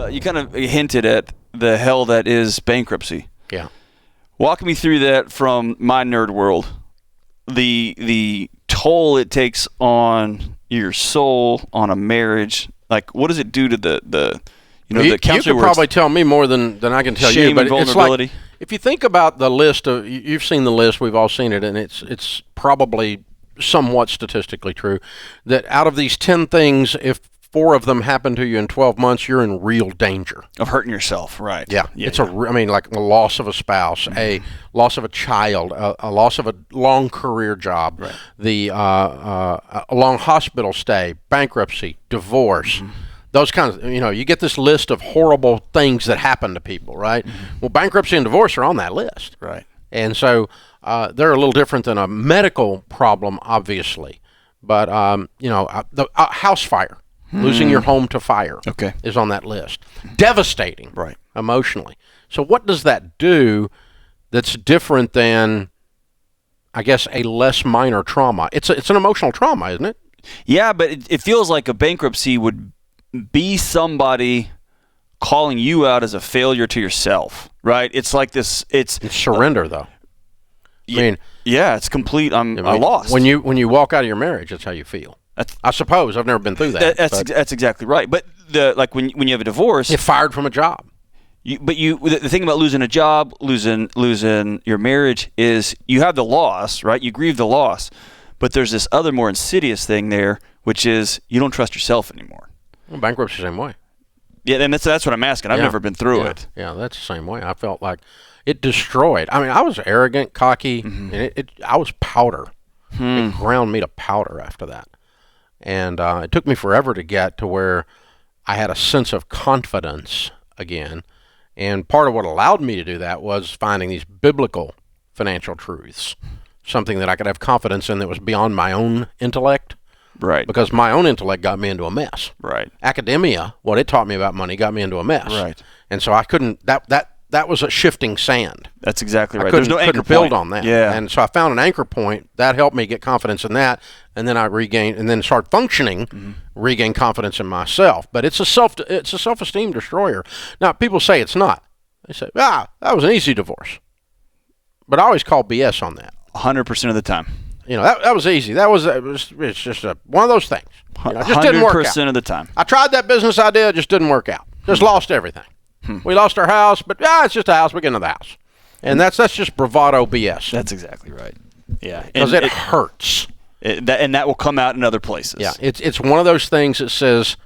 you kind of hinted at the hell that is bankruptcy. Yeah. Walk me through that from my nerd world. The toll it takes on your soul, on a marriage. Like, what does it do to the the counselor? You could probably tell me more than I can tell you. But and vulnerability. It's like, if you think about the list of, you've seen the list, we've all seen it, and it's probably somewhat statistically true that out of these 10 things, if 4 of them happen to you in 12 months, you're in real danger of hurting yourself, right? Yeah. Like a loss of a spouse, a loss of a child, a loss of a long career job, right. A long hospital stay, bankruptcy, divorce, those kinds of, you get this list of horrible things that happen to people, right? Well, bankruptcy and divorce are on that list. Right. And so they're a little different than a medical problem, obviously. But, the house fire. Losing your home to fire is on that list. Devastating, right? Emotionally. So what does that do that's different than, I guess, a less minor trauma? It's an emotional trauma, isn't it? Yeah, but it feels like a bankruptcy would be somebody calling you out as a failure to yourself, right? It's like this. It's surrender, though. It's complete. I lost. When you walk out of your marriage, that's how you feel. I suppose. I've never been through that. That's exactly right. But when you have a divorce, you're fired from a job. The thing about losing a job, losing your marriage is you have the loss, right? You grieve the loss, but there's this other more insidious thing there, which is you don't trust yourself anymore. Well, bankruptcy the same way. Yeah, and that's what I'm asking. I've never been through it. Yeah, that's the same way. I felt like it destroyed. I mean, I was arrogant, cocky, and I was powder. It ground me to powder after that. And it took me forever to get to where I had a sense of confidence again. And part of what allowed me to do that was finding these biblical financial truths, something that I could have confidence in that was beyond my own intellect. Right. Because my own intellect got me into a mess. Right. Academia, what it taught me about money, got me into a mess. Right. And so I couldn't, that was a shifting sand. That's exactly right. There's no anchor point. Build on that. Yeah. And so I found an anchor point that helped me get confidence in that, and then I regained, and then start functioning, regain confidence in myself. But it's a self-esteem destroyer. Now people say it's not. They say, that was an easy divorce. But I always call BS on that. 100% of the time. That was easy. It's just one of those things. It just didn't work out. 100% of the time. I tried that business idea, it just didn't work out. Just lost everything. We lost our house, but it's just a house. We get into the house. And that's just bravado BS. That's exactly right. Yeah. Because it hurts. And that will come out in other places. Yeah. It's one of those things that says,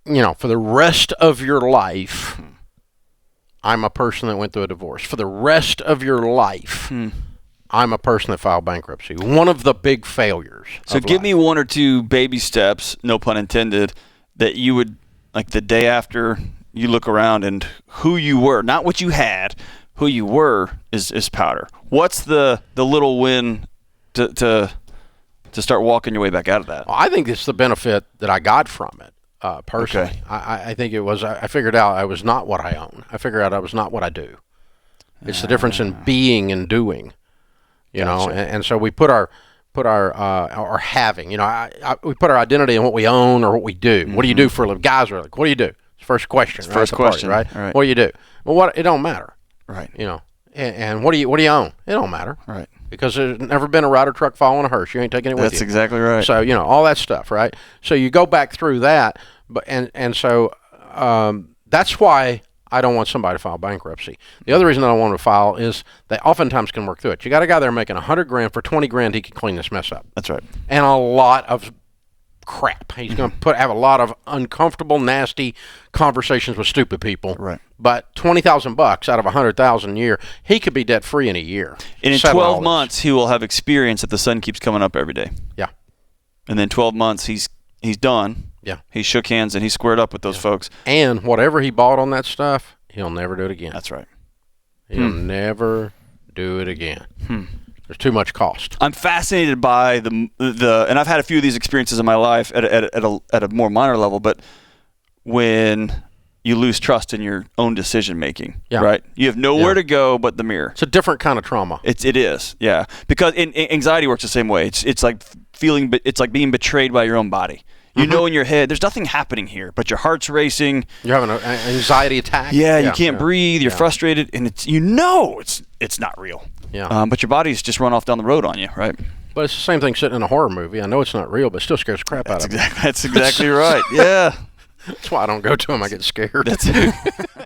for the rest of your life, I'm a person that went through a divorce. For the rest of your life, I'm a person that filed bankruptcy. One of the big failures. So give me 1 or 2 baby steps, no pun intended, that you would, like the day after you look around and who you were, not what you had, who you were is powder. What's the little win to start walking your way back out of that? Well, I think it's the benefit that I got from it, personally. Okay. I think it was, I figured out I was not what I own. I figured out I was not what I do. It's the difference in being and doing, and so we put our having, we put our identity in what we own or what we do. What do you do for a living? Guys are like, what do you do? First question, right? First question, right? Right? What do you do? Well, it don't matter, right? And what do you own? It don't matter, right? Because there's never been a Ryder truck following a hearse. You ain't taking it with you. That's exactly right. So all that stuff, right? So you go back through that, but so that's why I don't want somebody to file bankruptcy. The other reason I don't want to file is they oftentimes can work through it. You got a guy there making $100,000 for $20,000. He can clean this mess up. That's right. And a lot of crap. He's going to have a lot of uncomfortable, nasty conversations with stupid people. Right. But $20,000 out of $100,000 a year, he could be debt free in a year. And in 12 months, he will have experience that the sun keeps coming up every day. Yeah. And then 12 months, he's done. Yeah. He shook hands and he squared up with those folks. And whatever he bought on that stuff, he'll never do it again. That's right. He'll never do it again. There's too much cost. I'm fascinated by the and I've had a few of these experiences in my life at a more minor level, but when you lose trust in your own decision making, right? You have nowhere to go but the mirror. It's a different kind of trauma. It is, yeah. Because anxiety works the same way. It's like being betrayed by your own body. You know in your head, there's nothing happening here, but your heart's racing. You're having an anxiety attack. Yeah, you can't breathe. You're frustrated, and it's not real. Yeah. But your body's just run off down the road on you, right? But it's the same thing sitting in a horror movie. I know it's not real, but it still scares the crap out of me. That's exactly right. Yeah. That's why I don't go to them. I get scared.